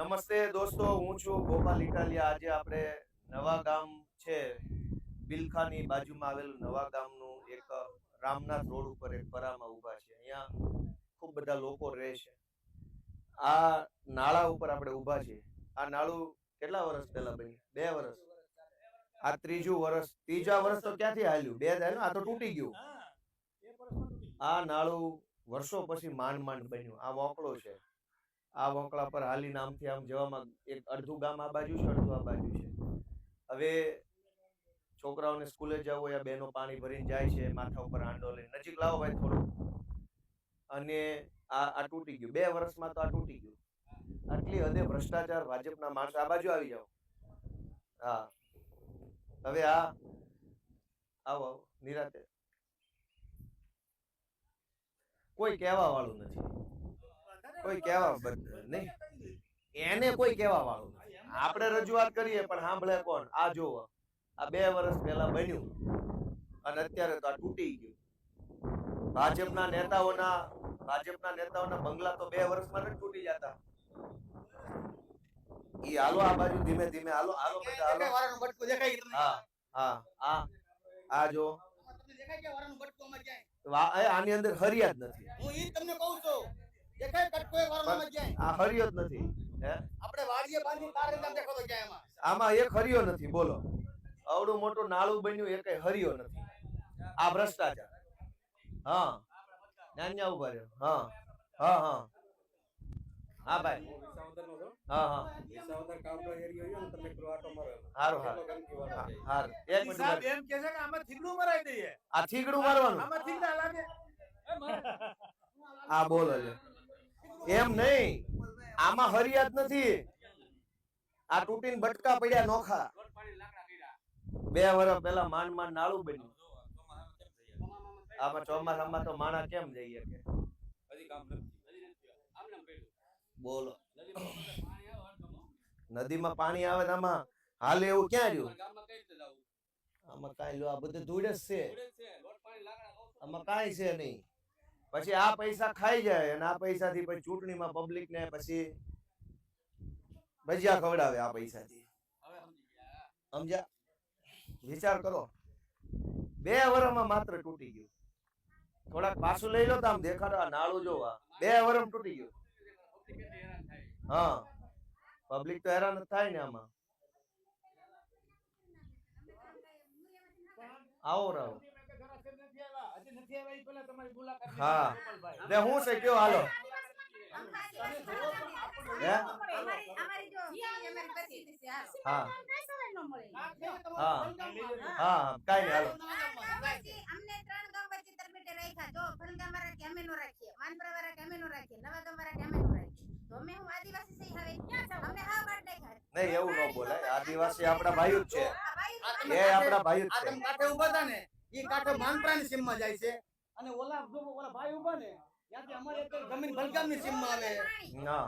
નમસ્તે દોસ્તો, હું છું ગોપાલ ઇટાલિયા. આજે આપણે નવા ગામ છે, બિલખાની બાજુમાં આવેલું નવા ગામનું એક રામનાથ રોડ ઉપર એક પરામાં ઊભા છે. અહીંયા ખૂબ બધા લોકો રહે છે. આ નાળા ઉપર આપણે ઊભા છીએ. આ નાળું કેટલા વર્ષ પહેલા બન્યું? 2 વર્ષ. આ ત્રીજું વર્ષ. ત્રીજા વર્ષ તો ક્યાંથી હાલ્યું? 2 થાય ને, આ તો તૂટી ગયું. આ નાળું વર્ષો પછી માંડ માંડ બન્યું. આ વોકળો છે. આ વોકળા પર હાલીને આમથી આમ જવામાં એક અડધું ગામ આ બાજુ છે, અડધું આ બાજુ છે. હવે છોકરાઓને સ્કૂલે જવું હોય, બહેનો પાણી ભરીને જાય છે, માથા ઉપર આંડો લઈને. નજીક લાવો ભાઈ થોડું. અને આ તૂટી ગયું. 2 વર્ષમાં તો આ તૂટી ગયું. આટલી હદે ભ્રષ્ટાચાર, ભાજપના માણસો. આ બાજુ આવી જાઓ. હા, હવે આવો નિરાતે. કોઈ કહેવા વાળું નથી, કોઈ કહેવા નહીં, એને કોઈ કહેવા વાળું નથી. આપણે રજૂઆત કરીએ પણ સાંભળે કોણ? આ જોવો, આ 2 વર્ષ પહેલા બન્યું અને અત્યારે તો આ તૂટી ગયું. ભાજપના નેતાઓના બંગલા તો 2 વર્ષમાં નથી તૂટી જતા. ઈ હાલો આ બાજુ ધીમે ધીમે હાલો બધા હાલો. હા, આ જો આની અંદર હરિયા જ નથી. હું ઈ તમને કહું છું, દેખાય કટકો એક વારમાં જાય. આ હરિયો જ નથી. હે, આપણે વાડીએ બાંધી તારે નામ દેખો તો જાય એમાં. આમાં એક હરિયો નથી. બોલો, આવડું મોટું નાળું બન્યું, એકેય હરિયો નથી. આ ભ્રષ્ટાચાર. હા, નાન્યા ઉભા રહ્યો. હા ભાઈ. હા એક મિનિટ. સાહેબ એમ કહે છે કે આમાં થીગડું મરાઈ દઈએ. આ થીગડું મારવાનું. આમાં થીગડા લાગે. આ બોલો છે એમ નહીં. આમાં હરિયાત નથી. આ તૂટીને બટકા પડ્યા નોખા. 2 વર્ષ પહેલા માંડ નાળું બન્યું. આમાં ચોમાસામાં તો માણા કેમ જઈએ કે બોલો. નદીમાં પાણી આવે તો આમાં હાલે એવું ક્યાં રહ્યું? આમાં કાંઈ લો, આ બધું ધૂળ જ છે. આમાં કાંઈ છે નહીં. પછી આ પૈસા ખાઈ જાય અને આ પૈસાથી પછી ચૂંટણીમાં પબ્લિક ને પછી ભજીયા ખવડાવે આ પૈસાથી. સમજ્યા? વિચાર કરો. 2 વર્ષમાં માત્ર તૂટી ગયું. થોડાક પાછું લઈ લો તો આમ દેખાડો. આ નાળું જોવા 2 વર્ષમાં તૂટી ગયું. હા, પબ્લિક તો હેરાન જ થાય ને આમાં. આવો રાવ. હા, હું છે કયો હાલો. હા, કઈ નહીં હાલો. નહીં, એવું ન બોલાય. આદિવાસી આપડા ભાઈઓ જ છે. એ આપડા ભાઈઓ જ છે. કાંઠે ઉભા હતા ને, ઈ કાંઠે માંગપ્રાની સીમમાં જાય છે અને ઓલા ભાઈ ઉભા ને ત્યાંથી અમારે એક જમીન બલગામની સીમમાં આવે. હા.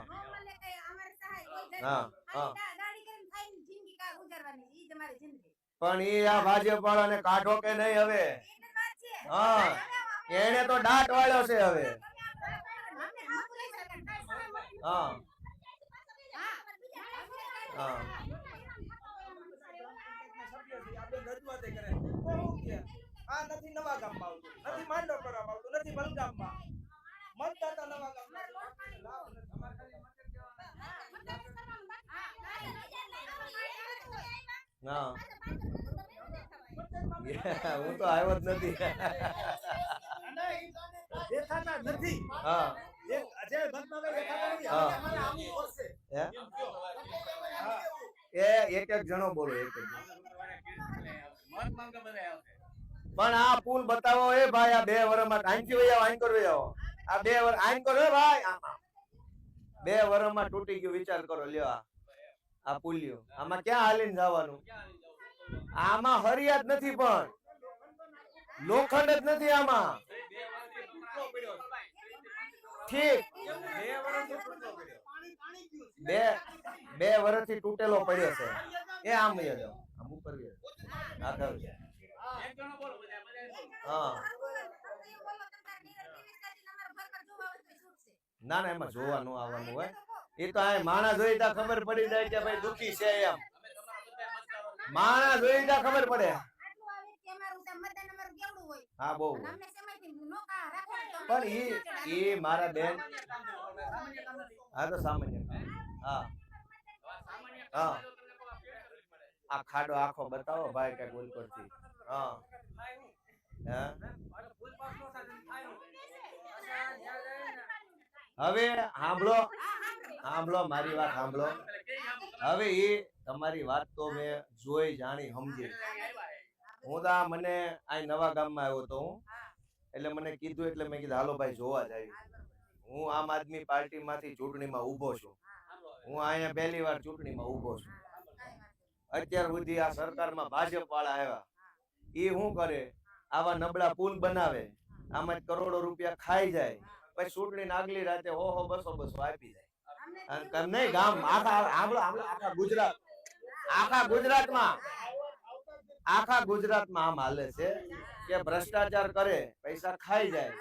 પણ ઈ આ ભાજપ વાળાને કાઢો કે નહીં હવે? હા, એને તો દાટ વાળ્યો છે હવે. હા આ નથી નવા ગામમાં આવતું, નથી માંડો કરવામાં આવતું, નથી બલગામમાં. મતદાતા નવા ગામમાં. હા, હું તો આવ્યો જ નથી. દેખાતા નથી. હા, જે બદનામે દેખાતા નથી. અમારે આવું વર્ષે એક જણો બોલો. પણ આ પુલ બતાવો એ ભાઈ. આ 2 વર્ષમાં આઈનથી વયા આઈન કરો જાઓ. આ 2 વર્ષ આઈન કરો ભાઈ. 2 વર્ષમાં તૂટી ગયું. વિચાર કરો લ્યો. આ પુલિયો આમાં ક્યાં હાલીને જવાનું? આમાં હરિયાત નથી, પણ લોખંડ જ નથી આમાં. ઠીક, 2 વર્ષથી તૂટેલો પડ્યો છે. એ આમ જાઓ, આમ ઉપર હા. ના, એમાં જોવા ન આવવાનું હોય. એ તો આ માણસ જોઈ ત્યાં ખબર પડી જાય કે ભાઈ દુખી છે એમ માણસ જોઈ ત્યાં ખબર પડે હા બહુ પણ ઈ મારા બેન હા તો સામાન્ય હા હા આ ખાડો આખો બતાવો ભાઈ કઈ બોલ પરથી હા હા હવે સાંભળો મારી વાત સાંભળો હવે એ તમારી વાત તો મેં જોઈ જાણી સમજી હું તો મને આ નવા ગામમાં આવ્યો તો હું એટલે મને કીધું એટલે મેં કીધું હાલો ભાઈ જોવા જાય હું આમ આદમી પાર્ટી માંથી ચૂંટણીમાં ઉભો છું હું અહીંયા પહેલી વાર ચૂંટણીમાં ઉભો છું અત્યાર સુધી આ સરકારમાં ભાજપ વાળા આવ્યા એ શું કરે આવા નબળા પુલ બનાવે આમાં કરોડો રૂપિયા ખાઈ જાય પછી ચૂંટણી આગલી રાતે ઓહો 200 આપી જાય નહીં ગામ આખા ગુજરાતમાં આમ હાલે છે કે ભ્રષ્ટાચાર કરે પૈસા ખાઈ જાય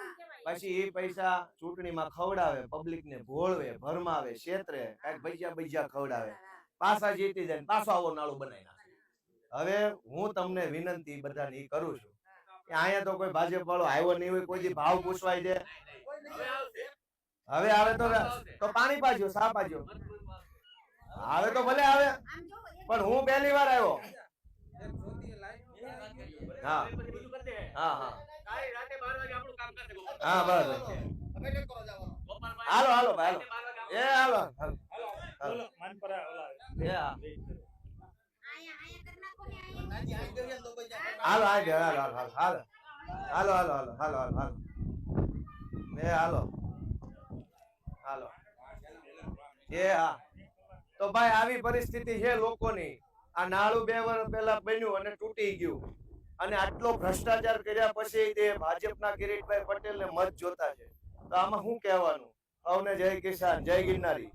પછી એ પૈસા ચૂંટણીમાં ખવડાવે પબ્લિક ને ભોળવે ભરમાવે છેતરે કઈક ભજીયા ખવડાવે પાછા જીતી જાય પાછો આવો નાળું બનાવી નાખે હવે હું તમને વિનંતી બધાની કરું છું કે અહીંયા તો કોઈ ભાજપ વાળો આવ્યો નહીં હોય કોઈ ભાવ પૂછવાય છે હવે આવે તો પાણી પાજો સા પાજો આવે તો ભલે આવે પણ હું પહેલી વાર આવ્યો હા હા હા હા બસ હાલો ભાઈ એ હાલો તો ભાઈ આવી પરિસ્થિતિ છે લોકોની આ નાળું 2 વર્ષ પહેલા બન્યું અને તૂટી ગયું અને આટલો ભ્રષ્ટાચાર કર્યા પછી તે ભાજપના કિરીટભાઈ પટેલ ને મત જોતા છે તો આમાં શું કહેવાનું? અવને જય કિસાન, જય ગિરનારી.